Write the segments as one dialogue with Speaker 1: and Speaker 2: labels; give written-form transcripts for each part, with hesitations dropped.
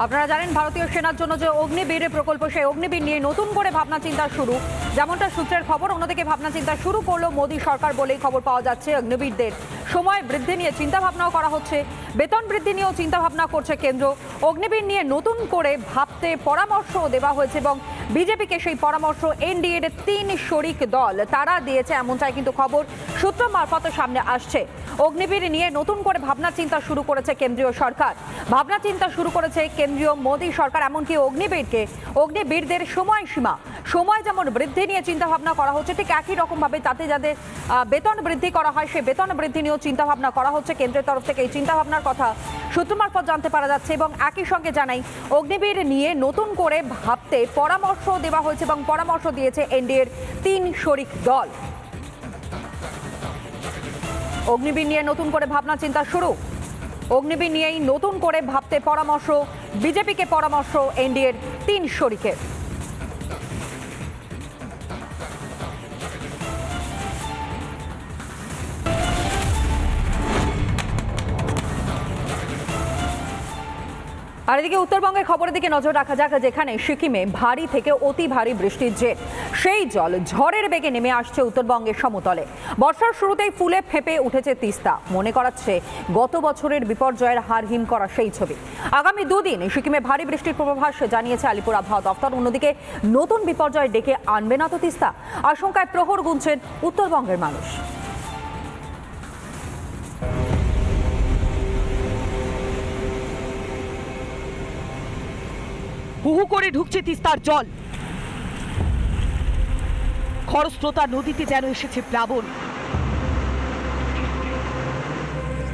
Speaker 1: আপনারা জানেন ভারতীয় সেনার জন্য যে অগ্নিবীর প্রকল্প, সেই অগ্নিবীর নিয়ে নতুন করে ভাবনা চিন্তা শুরু, যেমনটা সূত্রের খবর। অন্যদিকে ভাবনা চিন্তা শুরু করলো মোদী সরকার বলেই খবর পাওয়া যাচ্ছে। অগ্নিবীরদের সময় বৃদ্ধি নিয়ে চিন্তা ভাবনাও করা হচ্ছে, বেতন বৃদ্ধি নিয়েও চিন্তা ভাবনা করছে কেন্দ্র। অগ্নিবীর নিয়ে নতুন করে ভাবতে পরামর্শ দেওয়া হয়েছে এবং বিজেপিকে সেই পরামর্শ এনডিএর 3 শরিক দল তারা দিয়েছে, এমনটাই কিন্তু খবর সূত্র মারফত সামনে আসছে। অগ্নিবীর নিয়ে নতুন করে ভাবনা চিন্তা শুরু করেছে কেন্দ্রীয় সরকার, ভাবনা চিন্তা শুরু করেছে কেন্দ্রীয় মোদী সরকার। এমনকি অগ্নিবীরদের সময় যেমন বৃদ্ধি নিয়ে চিন্তা ভাবনা করা হচ্ছে, ঠিক একই রকম ভাবে তাতে যাদের বেতন বৃদ্ধি করা হয় সেই বেতন বৃদ্ধি নিয়েও চিন্তা ভাবনা করা হচ্ছে। কেন্দ্রের তরফ থেকে এই চিন্তা ভাবনার কথা সূত্র মারফত জানতে পারা যাচ্ছে। এবং একই সঙ্গে জানাই, অগ্নিবীর নিয়ে নতুন করে ভাবতে পরামর্শ দেওয়া হয়েছে এবং পরামর্শ দিয়েছে এনডিএর 3 শরিক দল। অগ্নিবীর নিয়ে নতুন করে ভাবনা চিন্তা শুরু, অগ্নিবীর নিয়েই নতুন করে ভাবতে পরামর্শ বিজেপিকে, পরামর্শ এনডিএর 3 শরিকের। আর এদিকে উত্তরবঙ্গের খবরের দিকে নজর রাখা যাক, যেখানে সিকিমে ভারী থেকে অতি ভারী বৃষ্টির জের, সেই জল ঝড়ের বেগে নেমে আসছে উত্তরবঙ্গের সমতলে। বর্ষার শুরুতেই ফুলে ফেঁপে উঠেছে তিস্তা, মনে করাচ্ছে গত বছরের বিপর্যয়ের হার হিম করা সেই ছবি। আগামী 2 দিন সিকিমে ভারী বৃষ্টির পূর্বাভাস জানিয়েছে আলিপুর আবহাওয়া দফতর। অন্যদিকে নতুন বিপর্যয় ডেকে আনবে না তো তিস্তা, আশঙ্কায় প্রহর গুনছেন উত্তরবঙ্গের মানুষ।
Speaker 2: হুহু করে ঢুকছে তিস্তার জল, খরস্রোতা নদীতে যেন এসেছে প্লাবন।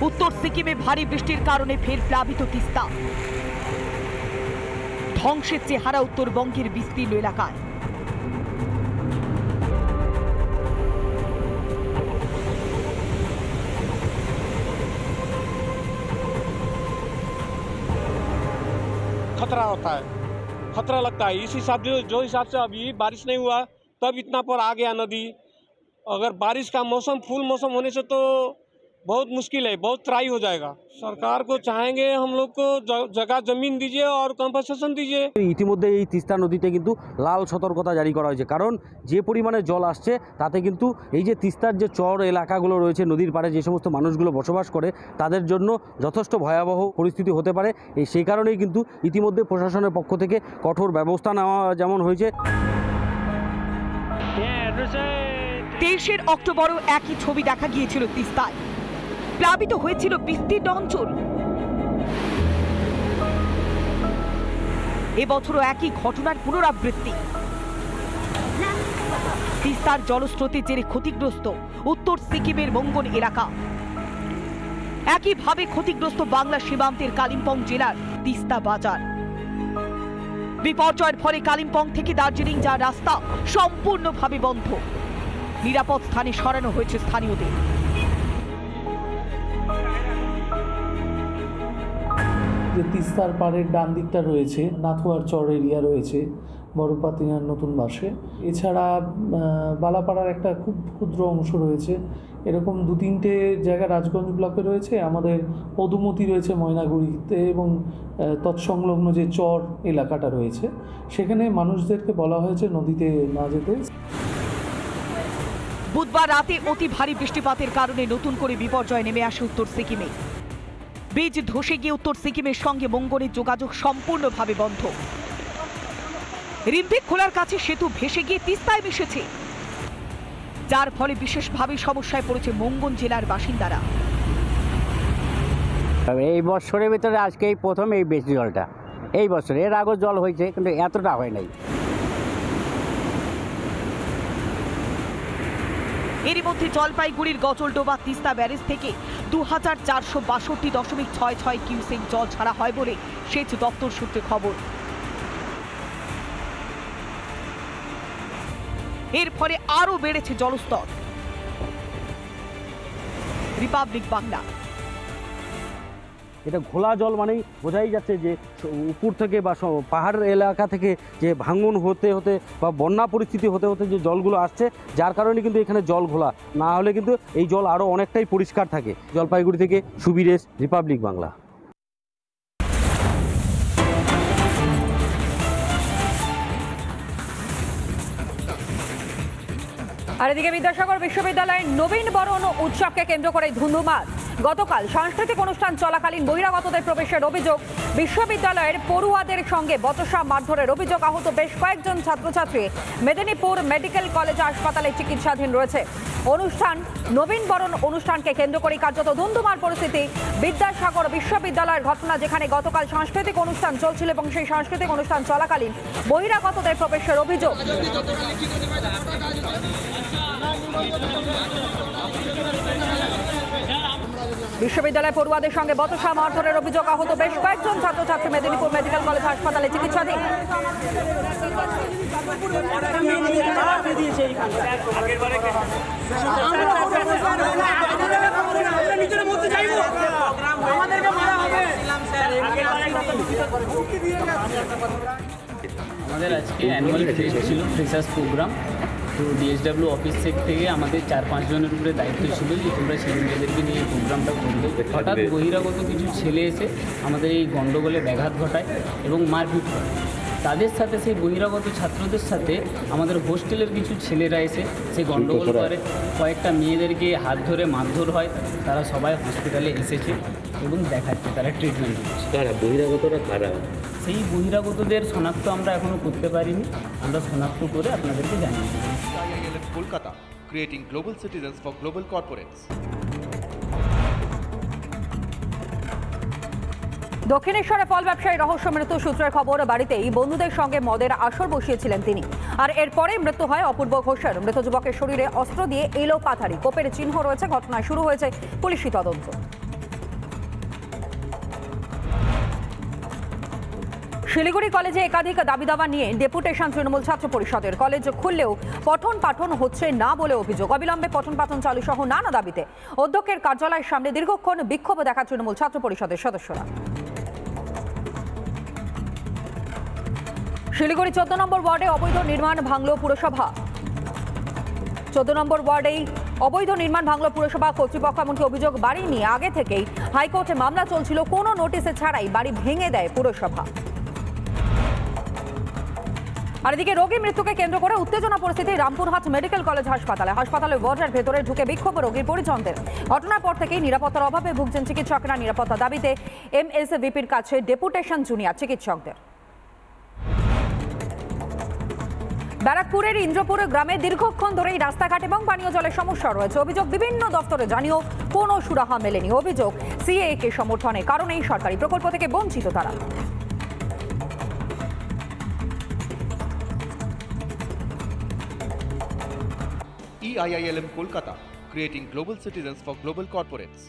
Speaker 2: উত্তর সিকিমে ভারী বৃষ্টির কারণে ফের প্লাবিত তিস্তা, ধ্বংসের চেহারা উত্তরবঙ্গের বিস্তীর্ণ এলাকায়।
Speaker 3: खतरा होता है, खतरा लगता है। इस हिसाब से जो हिसाब से अभी बारिश नहीं हुआ तब इतना पर आ गया नदी। अगर बारिश का मौसम फुल मौसम होने से तो बहुत मुश्किल है, बहुत ट्राई हो जाएगा। सरकार को चाहेंगे हम लोग को जगह जमीन दीजिए और कम्पनसेशन दीजिए।
Speaker 4: ইতিমধ্যে এই তিস্তা নদীতে কিন্তু লাল সতর্কতা জারি করা হয়েছে, কারণ যে পরিমাণে জল আসছে তাতে কিন্তু এই যে তিস্তার যে চর এলাকাগুলো রয়েছে, নদীর পাড়ে যে সমস্ত মানুষগুলো বসবাস করে, তাদের জন্য যথেষ্ট ভয়াবহ পরিস্থিতি হতে পারে। সেই কারণেই কিন্তু ইতিমধ্যে প্রশাসনের পক্ষ থেকে কঠোর ব্যবস্থা নেওয়া যেমন হয়েছে।
Speaker 2: 23 অক্টোবরও একই ছবি দেখা গিয়েছিল তিস্তায়, প্লাবিত হয়েছিল বিস্তীর্ণ অঞ্চল। এবছরও একই ঘটনার পুনরাবৃত্তি। তিস্তার জলস্রোতের জেরে ক্ষতিগ্রস্ত উত্তর সিকিমের মঙ্গন এলাকা, একইভাবে ক্ষতিগ্রস্ত বাংলা সীমান্তের কালিম্পং জেলার তিস্তা বাজার। বিপর্যয়ের ফলে কালিম্পং থেকে দার্জিলিং যাওয়ার রাস্তা সম্পূর্ণভাবে বন্ধ, নিরাপদ স্থানে সরানো হয়েছে স্থানীয়দের।
Speaker 5: যে তিস্তার পাড়ের ডান দিকটা রয়েছে, নাথুয়ার চর এরিয়া রয়েছে, বড়পাতিনার নতুন বাসে, এছাড়া বালাপাড়ার একটা খুব ক্ষুদ্র অংশ রয়েছে। এরকম 2-3টে জায়গা রাজগঞ্জ ব্লকে রয়েছে, আমাদের পদুমতি রয়েছে ময়নাগুড়িতে, এবং তৎসংলগ্ন যে চর এলাকাটা রয়েছে সেখানে মানুষদেরকে বলা হয়েছে নদীতে না যেতে।
Speaker 2: বুধবার রাতে অতি ভারী বৃষ্টিপাতের কারণে নতুন করে বিপর্যয় নেমে আসে উত্তর সিকিমে। ব্রিজ ধসে গিয়ে উত্তর সিকিমের সঙ্গে মঙ্গনের যোগাযোগ সম্পূর্ণভাবে বন্ধ। রিম্পিক খোলার কাছে সেতু ভেসে গিয়ে তিস্তায় মিশেছে, যার ফলে বিশেষভাবে সমস্যায় পড়েছে মঙ্গন জেলার বাসিন্দারা।
Speaker 6: এই বছরের ভিতরে আজকে এই প্রথম এই বেশি জলটা, এই বছরে। এর আগেও জল হয়েছে কিন্তু এতটা হয় নাই।
Speaker 2: এরই মধ্যে জলপাইগুড়ির গজলডোবা তিস্তা ব্যারেজ থেকে 2462.66 কিউসেক জল ছাড়া হয় বলে সেচ দপ্তর সূত্রে খবর। এর ফলে আরও বেড়েছে জলস্তর। রিপাবলিক বাংলা।
Speaker 4: এটা ঘোলা জল মানেই বোঝাই যাচ্ছে যে উপর থেকে বা পাহাড় এলাকা থেকে যে ভাঙন হতে হতে বা বন্যা পরিস্থিতি হতে হতে যে জলগুলো আসছে, যার কারণে কিন্তু এখানে জল ঘোলা। না হলে কিন্তু এই জল আরও অনেকটাই পরিষ্কার থাকে। জলপাইগুড়ি থেকে সুবীরেশ, রিপাবলিক বাংলা।
Speaker 1: আর এদিকে বিদ্যাসাগর বিশ্ববিদ্যালয়ের নবীন বরণ উৎসবকে কেন্দ্র করে ধুন্ধুমার। গতকাল সাংস্কৃতিক অনুষ্ঠান চলাকালীন বহিরাগতদের প্রবেশের অভিযোগ, বিশ্ববিদ্যালয়ের পড়ুয়াদের সঙ্গে বচসা মারধরের অভিযোগ। আহত বেশ কয়েকজন ছাত্রছাত্রী মেদিনীপুর মেডিকেল কলেজ হাসপাতালে চিকিৎসাধীন রয়েছে। অনুষ্ঠান নবীন বরণ অনুষ্ঠানকে কেন্দ্র করে কার্যত ধুন্ধুমার পরিস্থিতি। বিদ্যাসাগর বিশ্ববিদ্যালয়ের ঘটনা, যেখানে গতকাল সাংস্কৃতিক অনুষ্ঠান চলছিল এবং সেই সাংস্কৃতিক অনুষ্ঠান চলাকালীন বহিরাগতদের প্রবেশের অভিযোগ। বিশ্ববিদ্যালয় পড়ুয়াদের সঙ্গে বচসা মারধরের অভিযোগ। আহত বেশ কয়েকজন ছাত্রছাত্রী মেদিনীপুর মেডিকেল কলেজ হাসপাতালে চিকিৎসাধীন।
Speaker 7: আমাদের আজকে অ্যানুয়াল ফেস্ট ছিল, ফ্রেশার্স প্রোগ্রাম। তো ডিএসডব্লিউ অফিস থেকে আমাদের 4-5 জনের উপরে দায়িত্ব ছিল যে তোমরা ছেলেমেয়েদেরকে নিয়ে প্রোগ্রামটা করবে। হঠাৎ বহিরাগত কিছু ছেলে এসে আমাদের এই গণ্ডগোলে ব্যাঘাত ঘটায় এবং মারপিট করে। তাদের সাথে সেই বহিরাগত ছাত্রদের সাথে আমাদের হোস্টেলের কিছু ছেলেরা এসে সেই গণ্ডগোল করে। কয়েকটা মেয়েদেরকে হাত ধরে মারধর হয়। তারা সবাই হসপিটালে এসেছে এবং দেখাচ্ছে তারা ট্রিটমেন্ট হচ্ছে।
Speaker 4: বহিরাগতরা কারা?
Speaker 7: সেই বহিরাগতদের শনাক্ত আমরা এখনও করতে পারিনি, আমরা শনাক্ত করে আপনাদেরকে জানিয়ে দেব।
Speaker 8: IILM Kolkata, creating global citizens for global corporates.
Speaker 1: দক্ষিণেশ্বরে ফল ব্যবসায়ী রহস্য মৃত্যু। সূত্রের খবর, বাড়িতেই বন্ধুদের সঙ্গে মদের আসর বসিয়েছিলেন তিনি, আর এরপরে মৃত্যু হয় অপূর্ব ঘোষের। মৃত যুবকের শরীরে অস্ত্র দিয়ে এলো পাথারি, কোপের চিহ্ন রয়েছে। ঘটনায় শুরু হয়েছে পুলিশি তদন্ত। শিলিগুড়ি কলেজে একাধিক দাবি দাবা নিয়ে ডেপুটেশন তৃণমূল ছাত্র পরিষদের। কলেজ খুললেও পঠন পাঠন হচ্ছে না বলে অভিযোগ। অবিলম্বে পঠন পাঠন চালু সহ নানা দাবিতে অধ্যক্ষের কার্যালয়ের সামনে দীর্ঘক্ষণ বিক্ষোভ দেখা তৃণমূল ছাত্র পরিষদের সদস্যরা। শিলিগুড়ি 14 নম্বর ওয়ার্ডে অবৈধ নির্মাণ ভাঙল পুরসভা। 14 নম্বর ওয়ার্ডেই অবৈধ নির্মাণ ভাঙল পুরসভা কর্তৃপক্ষ। এমনকি অভিযোগ, বাড়ি নিয়ে আগে থেকেই হাইকোর্টে মামলা চলছিল, কোনো নোটিশে ছাড়াই বাড়ি ভেঙে দেয় পুরসভা। আর এদিকে রোগী মৃত্যুকে কেন্দ্র করে উত্তেজনা পরিস্থিতি রামপুরহাট মেডিকেল কলেজ হাসপাতালে। হাসপাতালের ওয়ার্ডের ভেতরে ঢুকে বিক্ষোভ রোগীর পরিজনদের। ঘটনার পর থেকেই নিরাপত্তার অভাবে ভুগছেন চিকিৎসকরা। নিরাপত্তা দাবিতে এমএসভিপির কাছে ডেপুটেশন জুনিয়র চিকিৎসকদের। ব্যারাকপুরের ইন্দ্রপুর গ্রামে দীর্ঘক্ষণ ধরেই রাস্তাঘাট এবং পানীয় জলের সমস্যা রয়েছে। অভিযোগ, বিভিন্ন দপ্তরে জানিয়েও কোনো সুরাহা মেলেনি। অভিযোগ, সিএএ কে সমর্থনের কারণেই সরকারি প্রকল্প থেকে বঞ্চিত তারা।
Speaker 8: EIILM Kolkata, creating global citizens for global corporates.